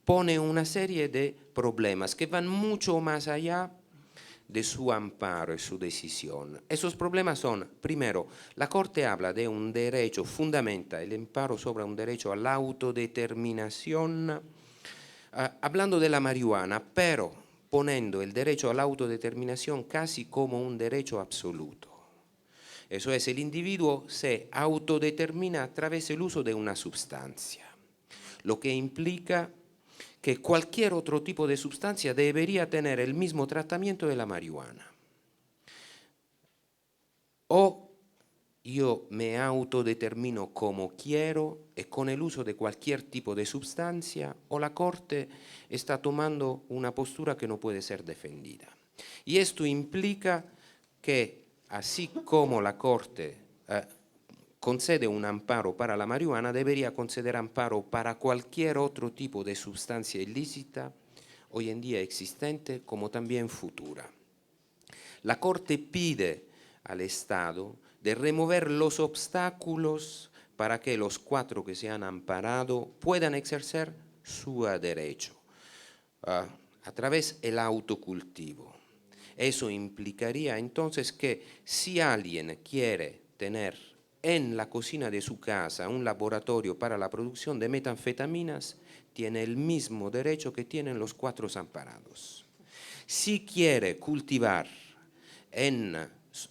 pone una serie de problemas que van mucho más allá de su amparo y su decisión. Esos problemas son, primero, la Corte habla de un derecho, fundamenta el amparo sobre un derecho a la autodeterminación, hablando de la marihuana, pero poniendo el derecho a la autodeterminación casi como un derecho absoluto. Eso es, el individuo se autodetermina a través del uso de una sustancia, lo que implica que cualquier otro tipo de sustancia debería tener el mismo tratamiento de la marihuana. O yo me autodetermino como quiero y con el uso de cualquier tipo de sustancia, o la Corte está tomando una postura que no puede ser defendida. Y esto implica que, así como la Corte concede un amparo para la marihuana, debería conceder amparo para cualquier otro tipo de sustancia ilícita hoy en día existente como también futura. La Corte pide al Estado de remover los obstáculos para que los 4 que se han amparado puedan ejercer su derecho a través del autocultivo. Eso implicaría entonces que si alguien quiere tener en la cocina de su casa un laboratorio para la producción de metanfetaminas, tiene el mismo derecho que tienen los 4 amparados. Si quiere cultivar en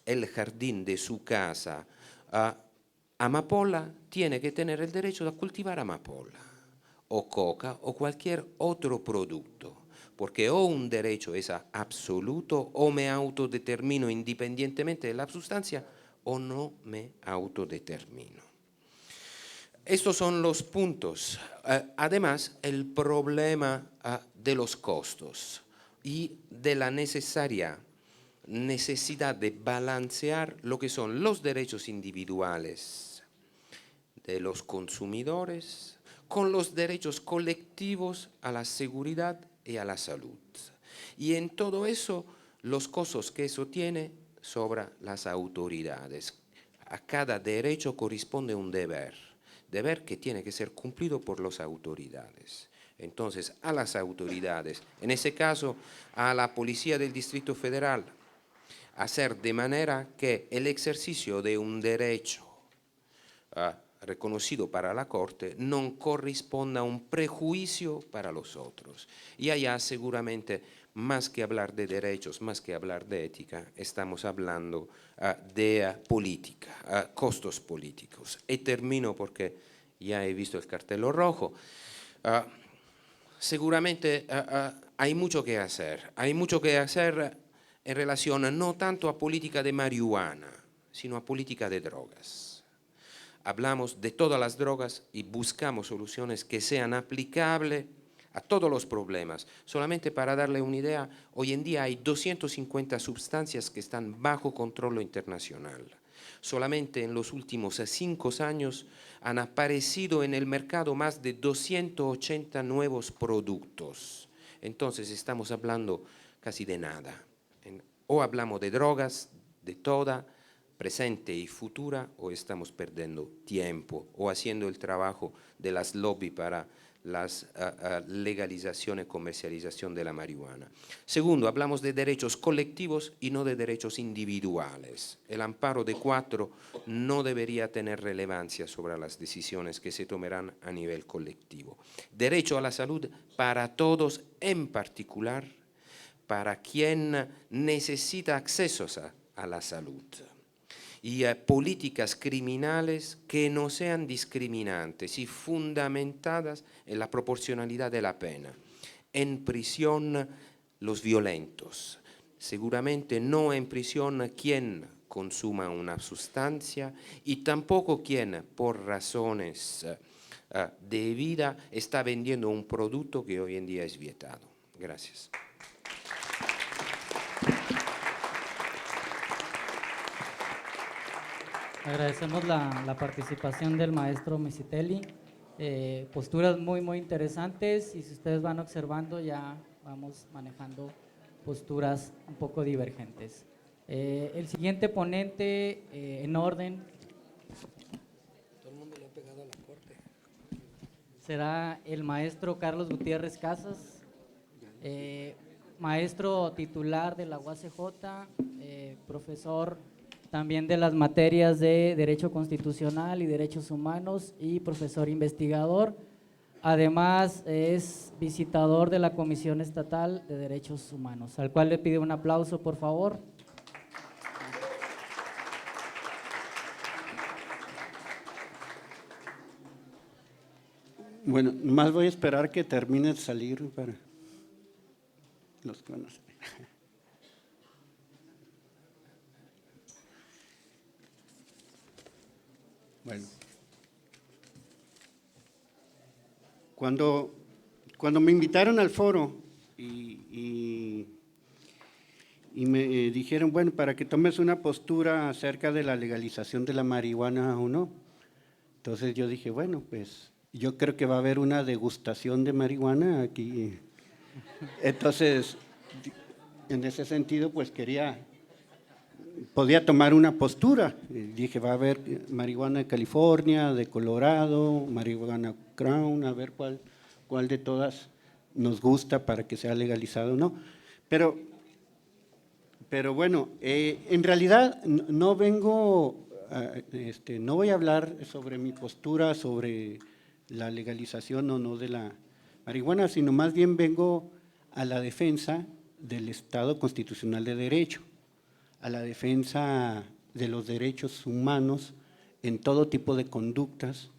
el jardín de su casa amapola, tiene que tener el derecho de cultivar amapola, o coca, o cualquier otro producto, porque o un derecho es absoluto, o me autodetermino independientemente de la sustancia, o no me autodetermino. Estos son los puntos. Además, el problema de los costos y de la necesidad de balancear lo que son los derechos individuales de los consumidores con los derechos colectivos a la seguridad y a la salud. Y en todo eso, los costos que eso tiene sobre las autoridades. A cada derecho corresponde un deber que tiene que ser cumplido por las autoridades. Entonces, a las autoridades, en ese caso, a la Policía del Distrito Federal, hacer de manera que el ejercicio de un derecho reconocido para la Corte no corresponda a un prejuicio para los otros. Y allá seguramente, más que hablar de derechos, más que hablar de ética, estamos hablando de política, costos políticos. Y termino porque ya he visto el cartel rojo. Seguramente hay mucho que hacer. Hay mucho que hacer en relación no tanto a política de marihuana, sino a política de drogas. Hablamos de todas las drogas y buscamos soluciones que sean aplicables a todos los problemas. Solamente para darle una idea, hoy en día hay 250 sustancias que están bajo control internacional. Solamente en los últimos 5 años han aparecido en el mercado más de 280 nuevos productos. Entonces estamos hablando casi de nada. O hablamos de drogas, de toda, presente y futura, o estamos perdiendo tiempo o haciendo el trabajo de las lobbies para la legalización y comercialización de la marihuana. Segundo, hablamos de derechos colectivos y no de derechos individuales. El amparo de 4 no debería tener relevancia sobre las decisiones que se tomarán a nivel colectivo. Derecho a la salud para todos, en particular para quien necesita accesos a la salud. Y políticas criminales que no sean discriminantes y fundamentadas en la proporcionalidad de la pena. En prisión los violentos, seguramente no en prisión quien consuma una sustancia y tampoco quien por razones de vida está vendiendo un producto que hoy en día es vietado. Gracias. Agradecemos la participación del maestro Mesitelli. Posturas muy, muy interesantes, y si ustedes van observando ya vamos manejando posturas un poco divergentes. El siguiente ponente en orden. Todo el mundo le ha pegado a la Corte. será el maestro Carlos Gutiérrez Casas, maestro titular de la UACJ, profesor también de las materias de Derecho Constitucional y Derechos Humanos y profesor investigador. Además, es visitador de la Comisión Estatal de Derechos Humanos, al cual le pido un aplauso, por favor. Bueno, más voy a esperar que termine de salir para los que van a salir. Bueno, cuando me invitaron al foro y me dijeron, bueno, para que tomes una postura acerca de la legalización de la marihuana o no, entonces yo dije, bueno, pues yo creo que va a haber una degustación de marihuana aquí. Entonces, en ese sentido, pues podía tomar una postura. Dije, va a haber marihuana de California, de Colorado, marihuana Crown, a ver cuál de todas nos gusta para que sea legalizado o no. Pero bueno, en realidad no vengo, no voy a hablar sobre mi postura sobre la legalización o no de la marihuana, sino más bien vengo a la defensa del Estado constitucional de derecho, a la defensa de los derechos humanos en todo tipo de conductas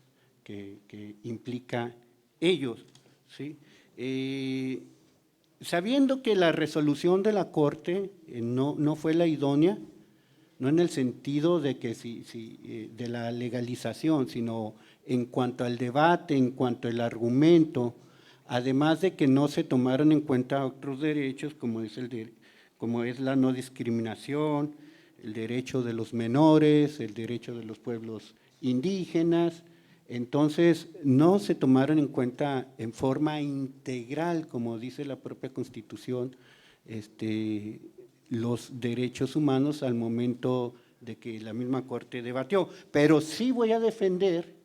que implica ellos, ¿sí? Sabiendo que la resolución de la Corte no fue la idónea, no en el sentido de que de la legalización, sino en cuanto al debate, en cuanto al argumento, además de que no se tomaron en cuenta otros derechos como es la no discriminación, el derecho de los menores, el derecho de los pueblos indígenas. Entonces, no se tomaron en cuenta en forma integral, como dice la propia Constitución, los derechos humanos al momento de que la misma Corte debatió. Pero sí voy a defender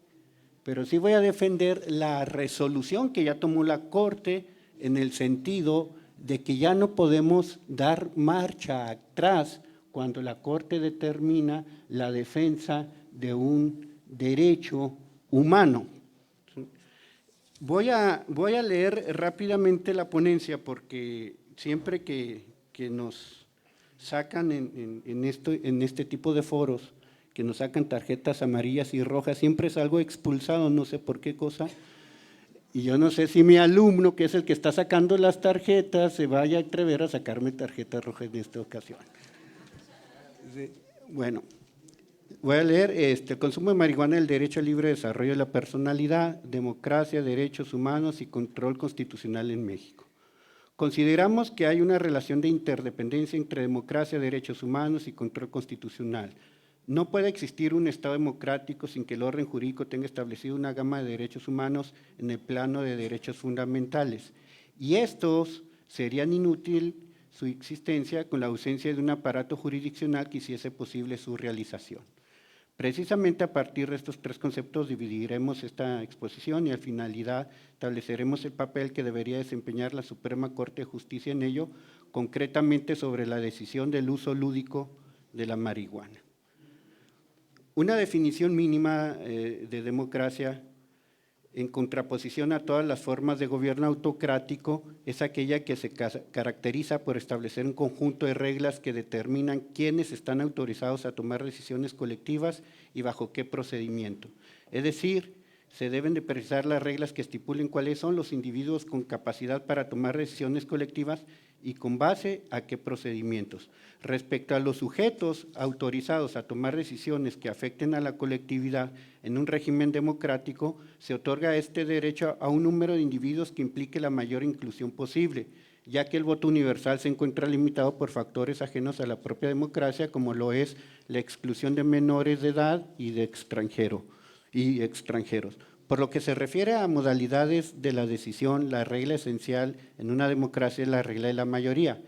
la resolución que ya tomó la Corte en el sentido de que ya no podemos dar marcha atrás cuando la Corte determina la defensa de un derecho humano. Voy a leer rápidamente la ponencia porque siempre que nos sacan en este tipo de foros, que nos sacan tarjetas amarillas y rojas, siempre salgo expulsado, no sé por qué cosa, y yo no sé si mi alumno, que es el que está sacando las tarjetas, se vaya a atrever a sacarme tarjeta roja en esta ocasión. Bueno, voy a leer, el consumo de marihuana, el derecho al libre desarrollo de la personalidad, democracia, derechos humanos y control constitucional en México. Consideramos que hay una relación de interdependencia entre democracia, derechos humanos y control constitucional. No puede existir un Estado democrático sin que el orden jurídico tenga establecido una gama de derechos humanos en el plano de derechos fundamentales. Y estos serían inútil su existencia con la ausencia de un aparato jurisdiccional que hiciese posible su realización. Precisamente a partir de estos tres conceptos dividiremos esta exposición y al finalidad estableceremos el papel que debería desempeñar la Suprema Corte de Justicia en ello, concretamente sobre la decisión del uso lúdico de la marihuana. Una definición mínima de democracia, en contraposición a todas las formas de gobierno autocrático, es aquella que se caracteriza por establecer un conjunto de reglas que determinan quiénes están autorizados a tomar decisiones colectivas y bajo qué procedimiento. Es decir, se deben de precisar las reglas que estipulen cuáles son los individuos con capacidad para tomar decisiones colectivas y con base a qué procedimientos. Respecto a los sujetos autorizados a tomar decisiones que afecten a la colectividad en un régimen democrático, se otorga este derecho a un número de individuos que implique la mayor inclusión posible, ya que el voto universal se encuentra limitado por factores ajenos a la propia democracia, como lo es la exclusión de menores de edad y de extranjeros. Por lo que se refiere a modalidades de la decisión, la regla esencial en una democracia es la regla de la mayoría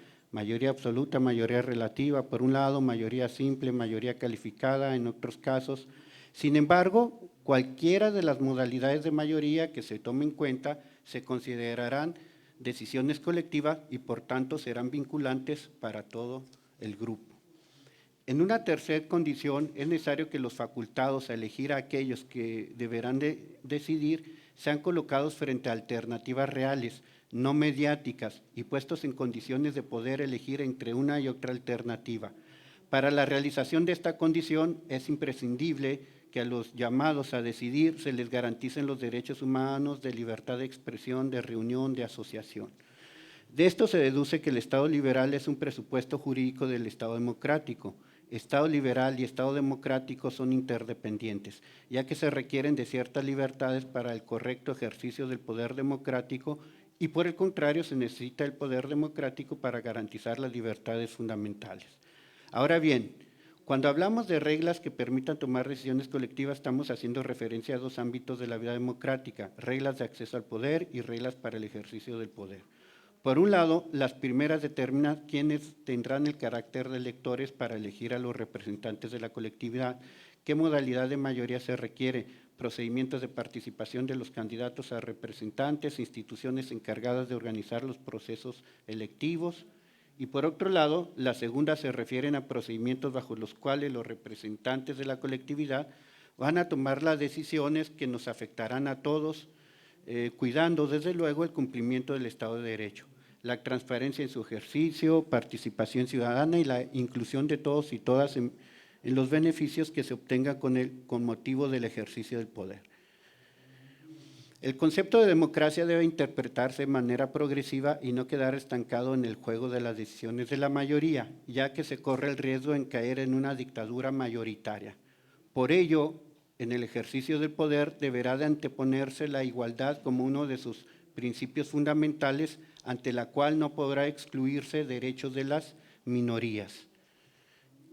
absoluta, mayoría relativa, por un lado, mayoría simple, mayoría calificada, en otros casos. Sin embargo, Cualquiera de las modalidades de mayoría que se tome en cuenta se considerarán decisiones colectivas y por tanto serán vinculantes para todo el grupo. En una tercera condición es necesario que los facultados a elegir a aquellos que deberán decidir sean colocados frente a alternativas reales, no mediáticas y puestos en condiciones de poder elegir entre una y otra alternativa. Para la realización de esta condición es imprescindible que a los llamados a decidir se les garanticen los derechos humanos de libertad de expresión, de reunión, de asociación. De esto se deduce que el Estado liberal es un presupuesto jurídico del Estado democrático. Estado liberal y Estado democrático son interdependientes, ya que se requieren de ciertas libertades para el correcto ejercicio del poder democrático y por el contrario se necesita el poder democrático para garantizar las libertades fundamentales. Ahora bien, cuando hablamos de reglas que permitan tomar decisiones colectivas, estamos haciendo referencia a dos ámbitos de la vida democrática, reglas de acceso al poder y reglas para el ejercicio del poder. Por un lado, las primeras determinan quiénes tendrán el carácter de electores para elegir a los representantes de la colectividad, qué modalidad de mayoría se requiere, procedimientos de participación de los candidatos a representantes, instituciones encargadas de organizar los procesos electivos. Y por otro lado, las segundas se refieren a procedimientos bajo los cuales los representantes de la colectividad van a tomar las decisiones que nos afectarán a todos, cuidando desde luego el cumplimiento del Estado de Derecho, la transparencia en su ejercicio, participación ciudadana y la inclusión de todos y todas en los beneficios que se obtengan con motivo del ejercicio del poder. El concepto de democracia debe interpretarse de manera progresiva y no quedar estancado en el juego de las decisiones de la mayoría, ya que se corre el riesgo en caer en una dictadura mayoritaria. Por ello, en el ejercicio del poder deberá de anteponerse la igualdad como uno de sus principios fundamentales, ante la cual no podrá excluirse derechos de las minorías.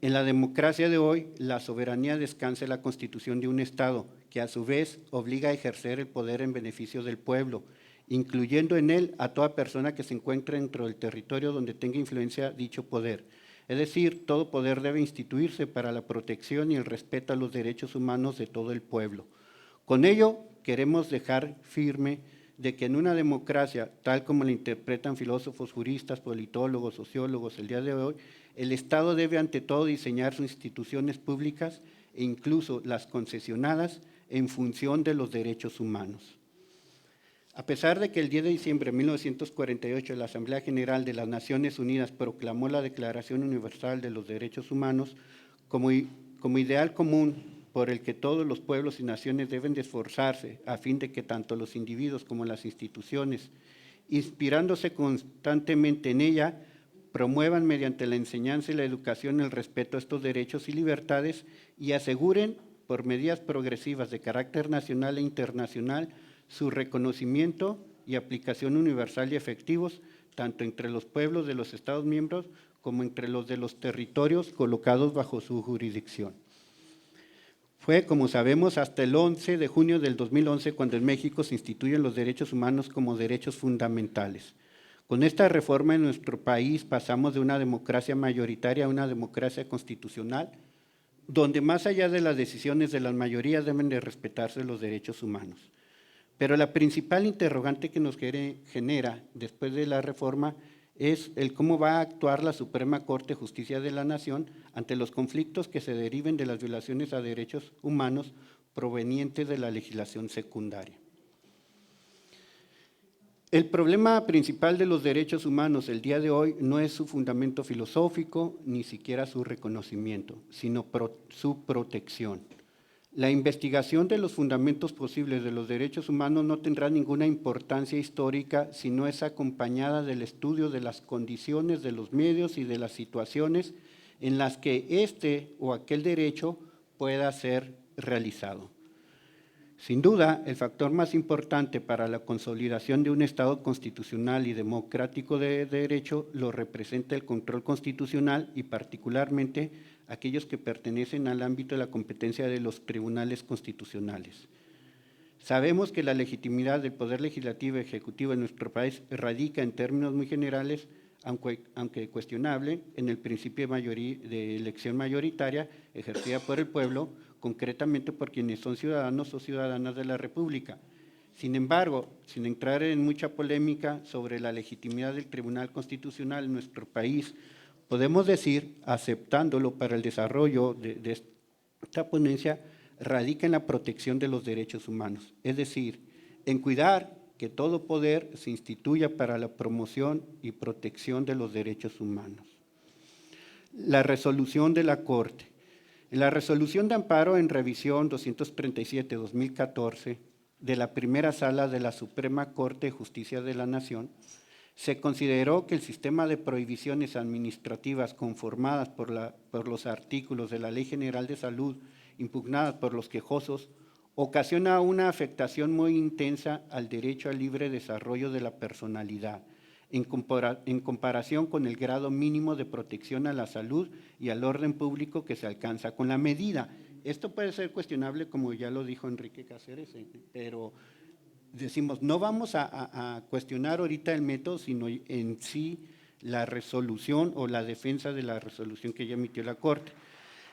En la democracia de hoy, la soberanía descansa en la constitución de un Estado, que a su vez obliga a ejercer el poder en beneficio del pueblo, incluyendo en él a toda persona que se encuentre dentro del territorio donde tenga influencia dicho poder. Es decir, todo poder debe instituirse para la protección y el respeto a los derechos humanos de todo el pueblo. Con ello, queremos dejar firme de que en una democracia, tal como la interpretan filósofos, juristas, politólogos, sociólogos el día de hoy, el Estado debe ante todo diseñar sus instituciones públicas e incluso las concesionadas en función de los derechos humanos. A pesar de que el 10 de diciembre de 1948 la Asamblea General de las Naciones Unidas proclamó la Declaración Universal de los Derechos Humanos como ideal común por el que todos los pueblos y naciones deben de esforzarse a fin de que tanto los individuos como las instituciones, inspirándose constantemente en ella, promuevan mediante la enseñanza y la educación el respeto a estos derechos y libertades y aseguren, por medidas progresivas de carácter nacional e internacional, su reconocimiento y aplicación universal y efectivos, tanto entre los pueblos de los Estados miembros como entre los de los territorios colocados bajo su jurisdicción. Fue, como sabemos, hasta el 11 de junio del 2011 cuando en México se instituyen los derechos humanos como derechos fundamentales. Con esta reforma en nuestro país pasamos de una democracia mayoritaria a una democracia constitucional, donde más allá de las decisiones de las mayorías deben de respetarse los derechos humanos. Pero la principal interrogante que nos genera después de la reforma es el cómo va a actuar la Suprema Corte de Justicia de la Nación ante los conflictos que se deriven de las violaciones a derechos humanos provenientes de la legislación secundaria. El problema principal de los derechos humanos el día de hoy no es su fundamento filosófico, ni siquiera su reconocimiento, sino su protección. La investigación de los fundamentos posibles de los derechos humanos no tendrá ninguna importancia histórica si no es acompañada del estudio de las condiciones de los medios y de las situaciones en las que este o aquel derecho pueda ser realizado. Sin duda, el factor más importante para la consolidación de un Estado constitucional y democrático de derecho lo representa el control constitucional y particularmente aquellos que pertenecen al ámbito de la competencia de los tribunales constitucionales. Sabemos que la legitimidad del poder legislativo y ejecutivo en nuestro país radica en términos muy generales, aunque cuestionable, en el principio de elección mayoritaria ejercida por el pueblo, concretamente por quienes son ciudadanos o ciudadanas de la República. Sin embargo, sin entrar en mucha polémica sobre la legitimidad del Tribunal Constitucional en nuestro país, podemos decir, aceptándolo para el desarrollo de esta ponencia, radica en la protección de los derechos humanos, es decir, en cuidar que todo poder se instituya para la promoción y protección de los derechos humanos. La resolución de la Corte. En la resolución de amparo en revisión 237-2014 de la primera sala de la Suprema Corte de Justicia de la Nación, se consideró que el sistema de prohibiciones administrativas conformadas por los artículos de la Ley General de Salud impugnadas por los quejosos ocasiona una afectación muy intensa al derecho al libre desarrollo de la personalidad, en comparación con el grado mínimo de protección a la salud y al orden público que se alcanza con la medida. Esto puede ser cuestionable, como ya lo dijo Enrique Cáceres, pero decimos, no vamos a cuestionar ahorita el método, sino en sí la resolución o la defensa de la resolución que ya emitió la Corte.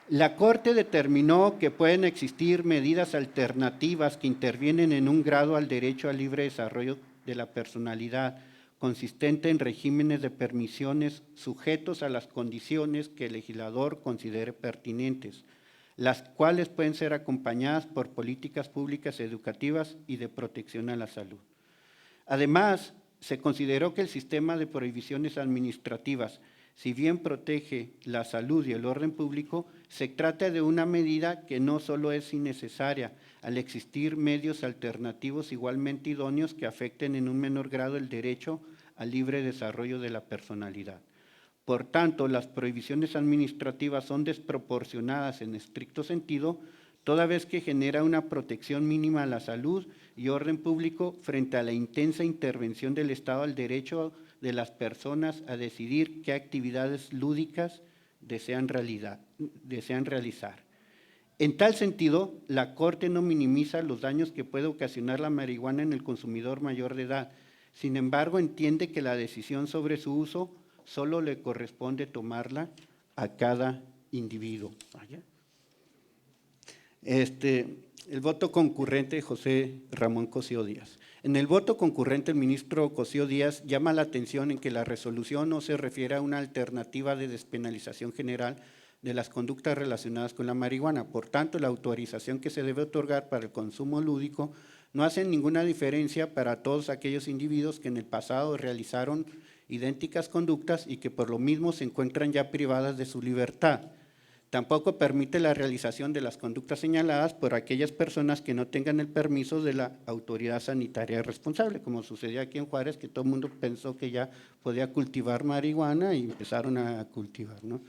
La Corte determinó que pueden existir medidas alternativas que intervienen en un grado al derecho al libre desarrollo de la personalidad, consistente en regímenes de permisiones sujetos a las condiciones que el legislador considere pertinentes, las cuales pueden ser acompañadas por políticas públicas educativas y de protección a la salud. Además, se consideró que el sistema de prohibiciones administrativas, si bien protege la salud y el orden público, se trata de una medida que no solo es innecesaria, al existir medios alternativos igualmente idóneos que afecten en un menor grado el derecho al libre desarrollo de la personalidad. Por tanto, las prohibiciones administrativas son desproporcionadas en estricto sentido, toda vez que genera una protección mínima a la salud y orden público frente a la intensa intervención del Estado al derecho de las personas a decidir qué actividades lúdicas desean realizar. En tal sentido, la Corte no minimiza los daños que puede ocasionar la marihuana en el consumidor mayor de edad. Sin embargo, entiende que la decisión sobre su uso solo le corresponde tomarla a cada individuo. El voto concurrente de José Ramón Cosío Díaz. En el voto concurrente, el ministro Cosío Díaz llama la atención en que la resolución no se refiere a una alternativa de despenalización general de las conductas relacionadas con la marihuana. Por tanto, la autorización que se debe otorgar para el consumo lúdico no hace ninguna diferencia para todos aquellos individuos que en el pasado realizaron idénticas conductas y que por lo mismo se encuentran ya privadas de su libertad. Tampoco permite la realización de las conductas señaladas por aquellas personas que no tengan el permiso de la autoridad sanitaria responsable, como sucedió aquí en Juárez, que todo el mundo pensó que ya podía cultivar marihuana y empezaron a cultivar, ¿no?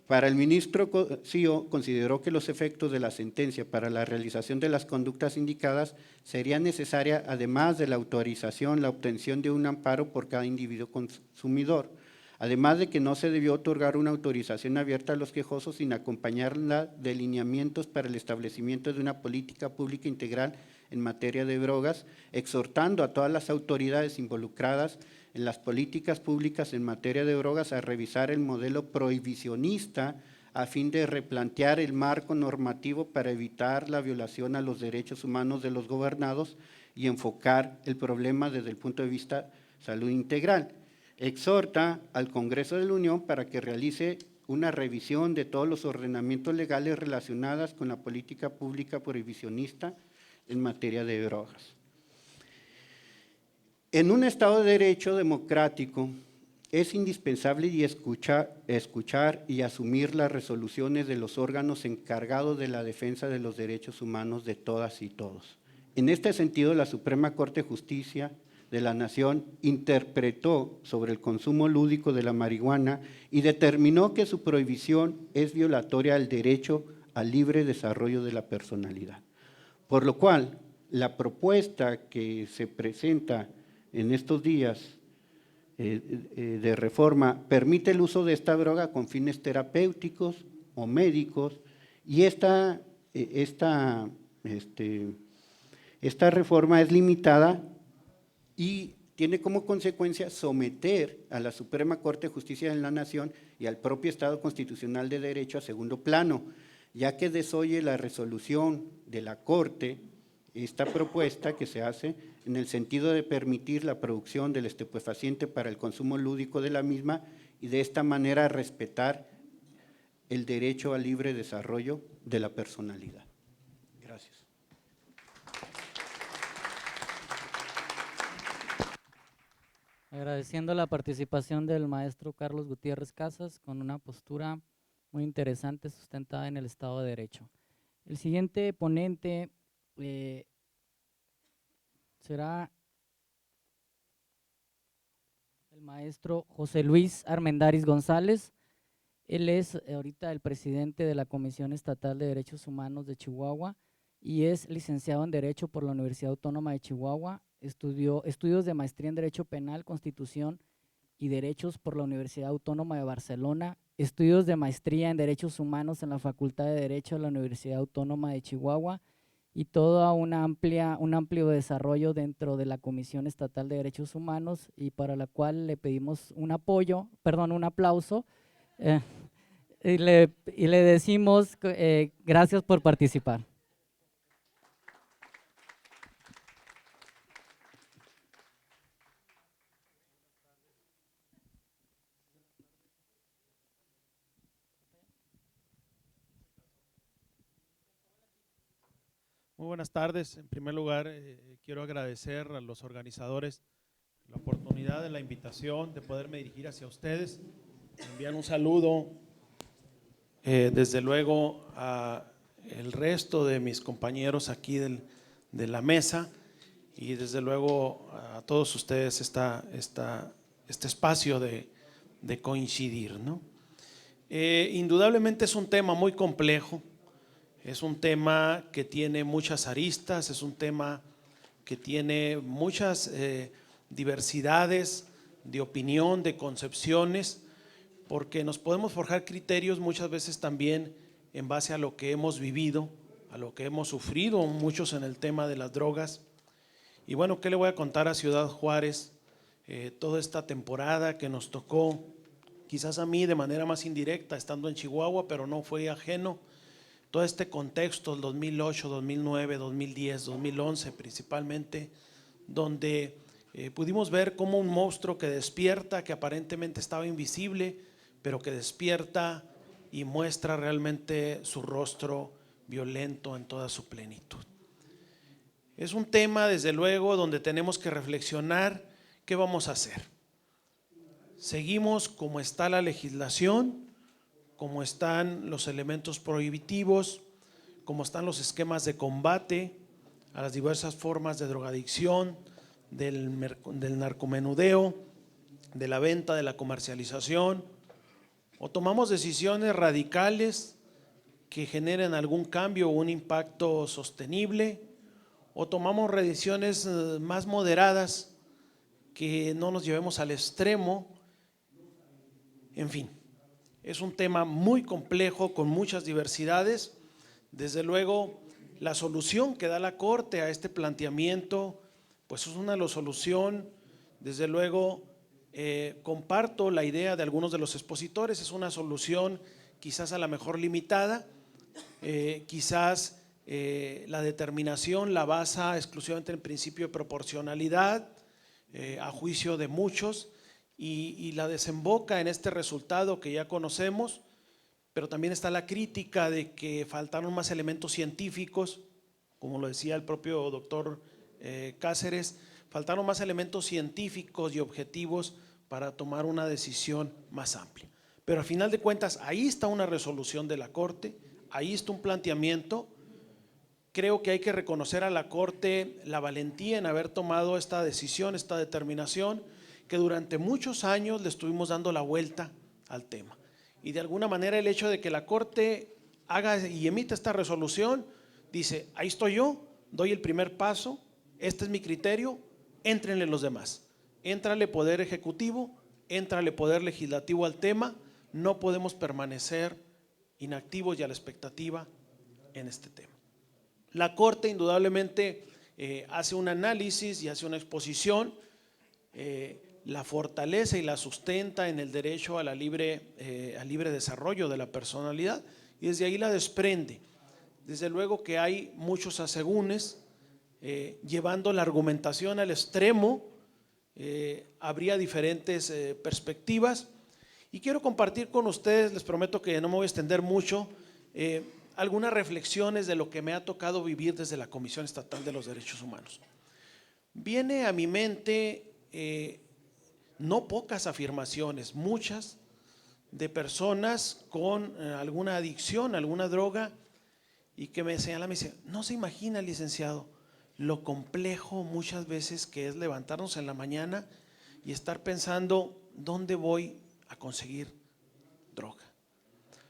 Para el ministro Cosío, consideró que los efectos de la sentencia para la realización de las conductas indicadas sería necesaria, además de la autorización, la obtención de un amparo por cada individuo consumidor. Además de que no se debió otorgar una autorización abierta a los quejosos sin acompañarla de lineamientos para el establecimiento de una política pública integral en materia de drogas, exhortando a todas las autoridades involucradas en las políticas públicas en materia de drogas a revisar el modelo prohibicionista a fin de replantear el marco normativo para evitar la violación a los derechos humanos de los gobernados y enfocar el problema desde el punto de vista salud integral. Exhorta al Congreso de la Unión para que realice una revisión de todos los ordenamientos legales relacionados con la política pública prohibicionista en materia de drogas. En un Estado de Derecho democrático es indispensable escuchar y asumir las resoluciones de los órganos encargados de la defensa de los derechos humanos de todas y todos. En este sentido, la Suprema Corte de Justicia de la Nación interpretó sobre el consumo lúdico de la marihuana y determinó que su prohibición es violatoria al derecho al libre desarrollo de la personalidad. Por lo cual, la propuesta que se presenta en estos días de reforma permite el uso de esta droga con fines terapéuticos o médicos y esta reforma es limitada y tiene como consecuencia someter a la Suprema Corte de Justicia de la Nación y al propio Estado Constitucional de Derecho a segundo plano, ya que desoye la resolución de la Corte, esta propuesta que se hace en el sentido de permitir la producción del estupefaciente para el consumo lúdico de la misma y de esta manera respetar el derecho al libre desarrollo de la personalidad. Gracias. Agradeciendo la participación del maestro Carlos Gutiérrez Casas con una postura muy interesante sustentada en el Estado de Derecho. El siguiente ponente será el maestro José Luis Armendáriz González. Él es ahorita el presidente de la Comisión Estatal de Derechos Humanos de Chihuahua y es licenciado en Derecho por la Universidad Autónoma de Chihuahua. Estudió estudios de maestría en Derecho Penal, Constitución y Derechos por la Universidad Autónoma de Barcelona, estudios de maestría en Derechos Humanos en la Facultad de Derecho de la Universidad Autónoma de Chihuahua y todo un amplio desarrollo dentro de la Comisión Estatal de Derechos Humanos y para la cual le pedimos un aplauso y le decimos gracias por participar. Muy buenas tardes. En primer lugar, quiero agradecer a los organizadores la oportunidad de la invitación de poderme dirigir hacia ustedes. Enviar un saludo, desde luego, a el resto de mis compañeros aquí de la mesa y desde luego a todos ustedes este espacio de coincidir, ¿no? Indudablemente es un tema muy complejo. Es un tema que tiene muchas aristas, es un tema que tiene muchas diversidades de opinión, de concepciones, porque nos podemos forjar criterios muchas veces también en base a lo que hemos vivido, a lo que hemos sufrido muchos en el tema de las drogas. Y bueno, ¿qué le voy a contar a Ciudad Juárez? Toda esta temporada que nos tocó, quizás a mí de manera más indirecta, estando en Chihuahua, pero no fue ajeno. Todo este contexto, el 2008, 2009, 2010, 2011 principalmente, donde pudimos ver cómo un monstruo que despierta, que aparentemente estaba invisible, pero que despierta y muestra realmente su rostro violento en toda su plenitud. Es un tema, desde luego, donde tenemos que reflexionar qué vamos a hacer. ¿Seguimos como está la legislación? Como están los elementos prohibitivos, como están los esquemas de combate a las diversas formas de drogadicción, del narcomenudeo, de la venta, de la comercialización, o tomamos decisiones radicales que generen algún cambio o un impacto sostenible, o tomamos decisiones más moderadas que no nos llevemos al extremo, en fin. Es un tema muy complejo con muchas diversidades. Desde luego, la solución que da la Corte a este planteamiento, pues es una solución, desde luego, comparto la idea de algunos de los expositores, es una solución quizás a la mejor limitada, quizás la determinación la basa exclusivamente en el principio de proporcionalidad, a juicio de muchos, y la desemboca en este resultado que ya conocemos, pero también está la crítica de que faltaron más elementos científicos, como lo decía el propio doctor Cáceres, faltaron más elementos científicos y objetivos para tomar una decisión más amplia. Pero al final de cuentas, ahí está una resolución de la Corte, ahí está un planteamiento. Creo que hay que reconocer a la Corte la valentía en haber tomado esta decisión, esta determinación, que durante muchos años le estuvimos dando la vuelta al tema. Y de alguna manera el hecho de que la Corte haga y emita esta resolución, dice, ahí estoy yo, doy el primer paso, este es mi criterio, éntrenle los demás. Éntrale poder ejecutivo, éntrale poder legislativo al tema, no podemos permanecer inactivos y a la expectativa en este tema. La Corte indudablemente hace un análisis y hace una exposición, la fortalece y la sustenta en el derecho a al libre desarrollo de la personalidad, y desde ahí la desprende. Desde luego que hay muchos asegúnes, llevando la argumentación al extremo, habría diferentes perspectivas, y quiero compartir con ustedes, les prometo que no me voy a extender mucho, algunas reflexiones de lo que me ha tocado vivir desde la Comisión Estatal de los Derechos Humanos. Viene a mi mente no pocas afirmaciones, muchas, de personas con alguna adicción, alguna droga, y que me señalan, me dicen, no se imagina, licenciado, lo complejo muchas veces que es levantarnos en la mañana y estar pensando, ¿dónde voy a conseguir droga?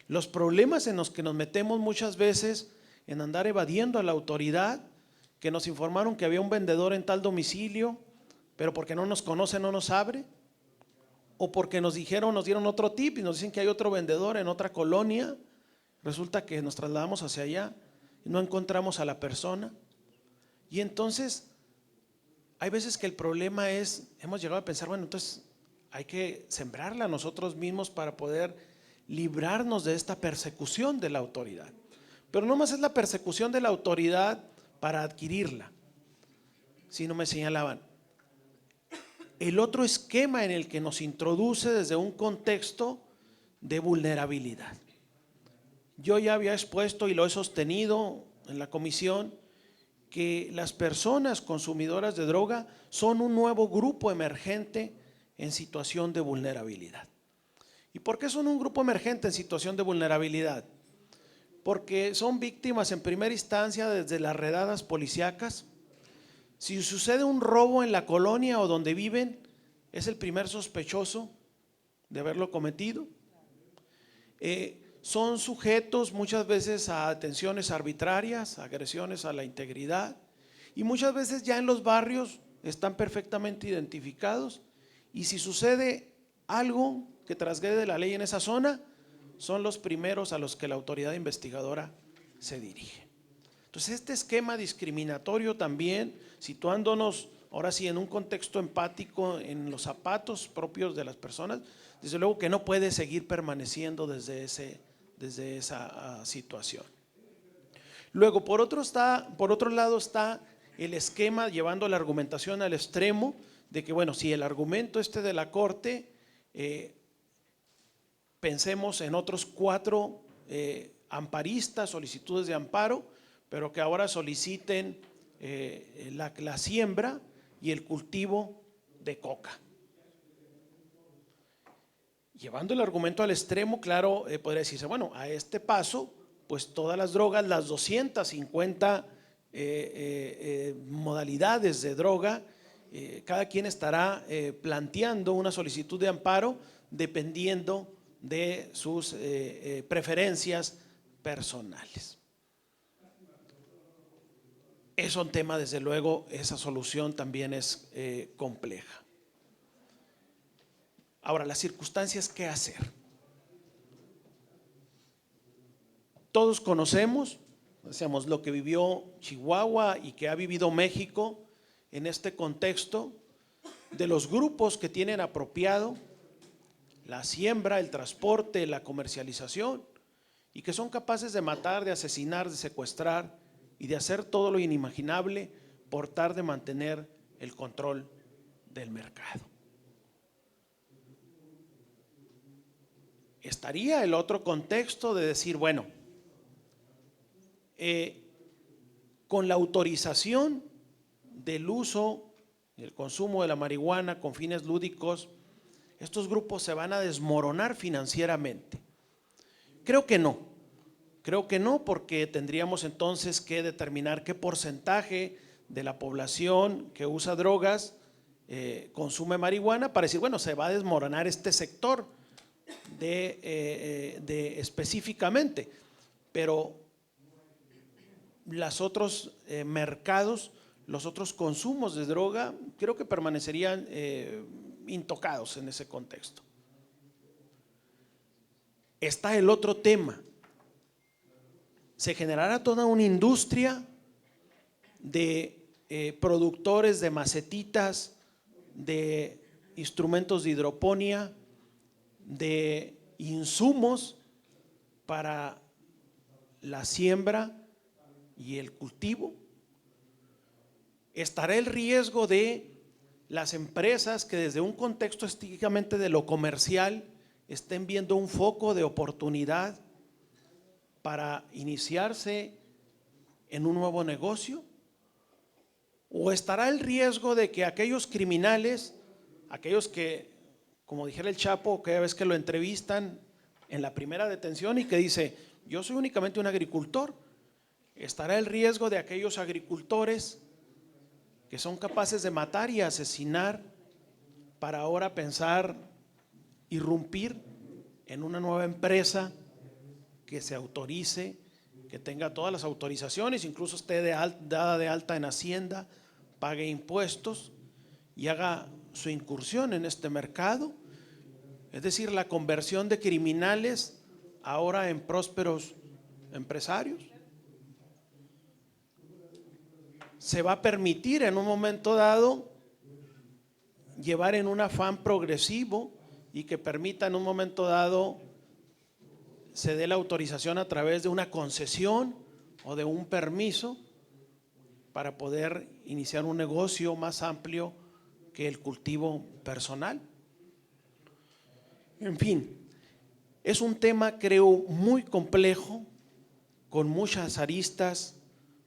Los problemas en los que nos metemos muchas veces en andar evadiendo a la autoridad, que nos informaron que había un vendedor en tal domicilio, pero porque no nos conoce no nos abre, o porque nos dieron otro tip y nos dicen que hay otro vendedor en otra colonia, resulta que nos trasladamos hacia allá y no encontramos a la persona. Y entonces hay veces que el problema es, hemos llegado a pensar, bueno, entonces hay que sembrarla nosotros mismos para poder librarnos de esta persecución de la autoridad. Pero no más es la persecución de la autoridad para adquirirla, sino me señalaban, el otro esquema en el que nos introduce desde un contexto de vulnerabilidad. Yo ya había expuesto y lo he sostenido en la comisión que las personas consumidoras de droga son un nuevo grupo emergente en situación de vulnerabilidad. ¿Y por qué son un grupo emergente en situación de vulnerabilidad? Porque son víctimas en primera instancia desde las redadas policíacas. Si sucede un robo en la colonia o donde viven, es el primer sospechoso de haberlo cometido. Son sujetos muchas veces a detenciones arbitrarias, agresiones a la integridad, y muchas veces ya en los barrios están perfectamente identificados, y si sucede algo que transgrede la ley en esa zona, son los primeros a los que la autoridad investigadora se dirige. Entonces este esquema discriminatorio también, situándonos ahora sí en un contexto empático en los zapatos propios de las personas, desde luego que no puede seguir permaneciendo desde esa situación. Luego por otro lado está el esquema llevando la argumentación al extremo de que bueno, si el argumento de la Corte, pensemos en otros 4 amparistas, solicitudes de amparo, pero que ahora soliciten la siembra y el cultivo de coca. Llevando el argumento al extremo, claro, podría decirse, bueno, a este paso, pues todas las drogas, las 250 modalidades de droga, cada quien estará planteando una solicitud de amparo dependiendo de sus preferencias personales. Es un tema, desde luego, esa solución también es compleja. Ahora, las circunstancias, ¿qué hacer? Todos conocemos, decíamos, lo que vivió Chihuahua y que ha vivido México en este contexto de los grupos que tienen apropiado la siembra, el transporte, la comercialización, y que son capaces de matar, de asesinar, de secuestrar y de hacer todo lo inimaginable por tratar de mantener el control del mercado. Estaría el otro contexto de decir, bueno, con la autorización del uso y el consumo de la marihuana con fines lúdicos, estos grupos se van a desmoronar financieramente. Creo que no, porque tendríamos entonces que determinar qué porcentaje de la población que usa drogas consume marihuana para decir, bueno, se va a desmoronar este sector específicamente, pero los otros mercados, los otros consumos de droga, creo que permanecerían intocados en ese contexto. Está el otro tema. Se generará toda una industria de productores de macetitas, de instrumentos de hidroponía, de insumos para la siembra y el cultivo. Estará el riesgo de las empresas que desde un contexto estrictamente de lo comercial estén viendo un foco de oportunidad para iniciarse en un nuevo negocio. ¿O estará el riesgo de que aquellos criminales, aquellos que, como dijera el Chapo, cada vez que lo entrevistan en la primera detención y que dice, yo soy únicamente un agricultor, estará el riesgo de aquellos agricultores que son capaces de matar y asesinar para ahora pensar irrumpir en una nueva empresa que se autorice, que tenga todas las autorizaciones, incluso esté dada de alta en Hacienda, pague impuestos y haga su incursión en este mercado? Es decir, la conversión de criminales ahora en prósperos empresarios. Se va a permitir en un momento dado llevar en un afán progresivo y que permita en un momento dado se dé la autorización a través de una concesión o de un permiso para poder iniciar un negocio más amplio que el cultivo personal. En fin, es un tema, creo, muy complejo, con muchas aristas,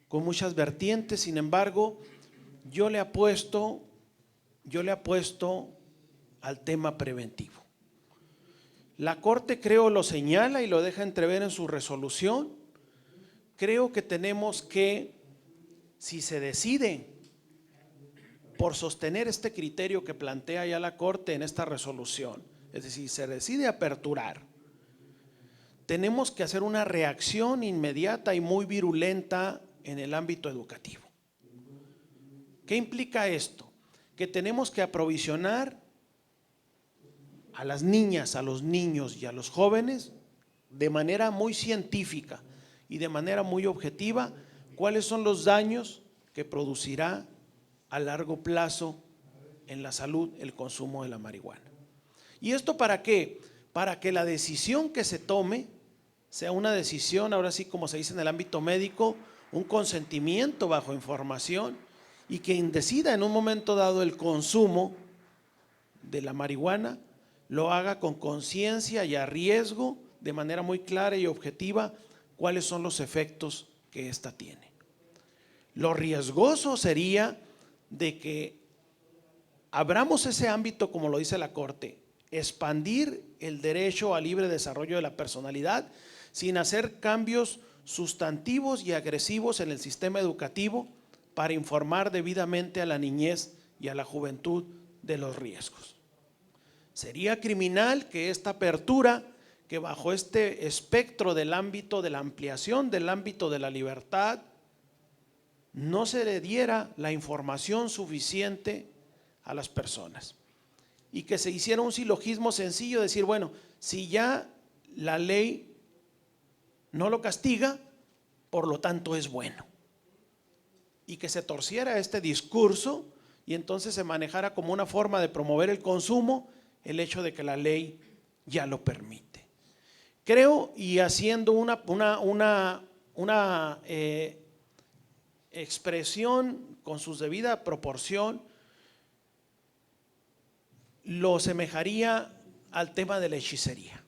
con muchas vertientes. Sin embargo, yo le apuesto al tema preventivo. La Corte, creo, lo señala y lo deja entrever en su resolución. Creo que tenemos que, si se decide por sostener este criterio que plantea ya la Corte en esta resolución, es decir, se decide aperturar, tenemos que hacer una reacción inmediata y muy virulenta en el ámbito educativo. ¿Qué implica esto? Que tenemos que aprovisionar a las niñas, a los niños y a los jóvenes de manera muy científica y de manera muy objetiva cuáles son los daños que producirá a largo plazo en la salud el consumo de la marihuana. ¿Y esto para qué? Para que la decisión que se tome sea una decisión, ahora sí como se dice en el ámbito médico, un consentimiento bajo información, y quien decida en un momento dado el consumo de la marihuana lo haga con conciencia y a riesgo, de manera muy clara y objetiva, cuáles son los efectos que ésta tiene. Lo riesgoso sería de que abramos ese ámbito, como lo dice la Corte, expandir el derecho al libre desarrollo de la personalidad sin hacer cambios sustantivos y agresivos en el sistema educativo para informar debidamente a la niñez y a la juventud de los riesgos. Sería criminal que esta apertura, que bajo este espectro del ámbito de la ampliación del ámbito de la libertad, no se le diera la información suficiente a las personas y que se hiciera un silogismo sencillo, decir, bueno, si ya la ley no lo castiga, por lo tanto es bueno, y que se torciera este discurso y entonces se manejara como una forma de promover el consumo el hecho de que la ley ya lo permite. Creo, y haciendo una expresión con su debida proporción, lo semejaría al tema de la hechicería.